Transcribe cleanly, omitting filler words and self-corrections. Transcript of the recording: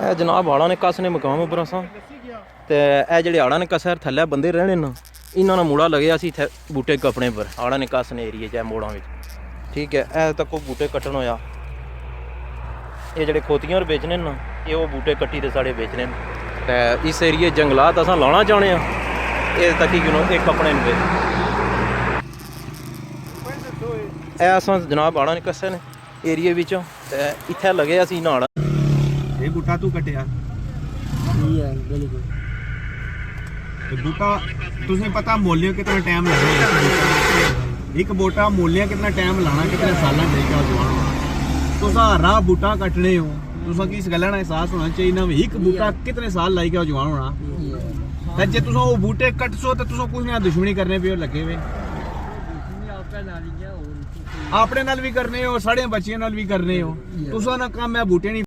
ਇਹ ਜਨਾਬ ਹਾੜਾਂ ਨੇ ਕੱਸ ਨੇ ਮਕਾਮ ਉੱਪਰ ਅਸਾਂ ਤੇ ਇਹ ਜਿਹੜੇ ਹਾੜਾਂ ਨੇ ਕਸਰ ਥੱਲੇ ਬੰਦੇ ਰਹਿਣੇ ਨਾ ਇਹਨਾਂ ਨਾਲ ਮੂੜਾ ਲੱਗਿਆ ਸੀ ਇੱਥੇ ਬੂਟੇ ਕੱਪਣੇ ਪਰ ਹਾੜਾਂ ਨੇ ਕੱਸ ਨੇ ਏਰੀਏ 'ਚ ਮੋੜਾਂ ਵਿੱਚ ठीक है। ऐ तक बूटे कट्टन होया ये जेह्ड़े खोतियां पर बेचने ना ये वो बूटे कट्टी ते साढ़े बेचने ते इस एरिए जंगलात असां लाना चाहने ये तक ही एक कपड़े पे ऐ असां जनाब आड़ा ने कस्से ने एरिए विचों ते इत्थे लगे असीं नाड़ ये बूटा तू कट्टिया बूटा तुसें पता मोलियो कितना टाइम लगेगा एक बूटा मोलिया कितना टाइम लाना कितने साल चाहिए जवान तुस राह बूटा कट्टने हो तुसा की इस गल्ला दा एहसास होना चाहिए ना एक बूटा कितने साल लाई के जवान होना ते जे तुसा वो बूटे कटसो तो तुसा कुछ ना दुश्मनी करने पे लगे हुए अपने नाल भी करने हो साढ़े बच्चियां नाल भी करने हो तुसा ना काम है बूटे नहीं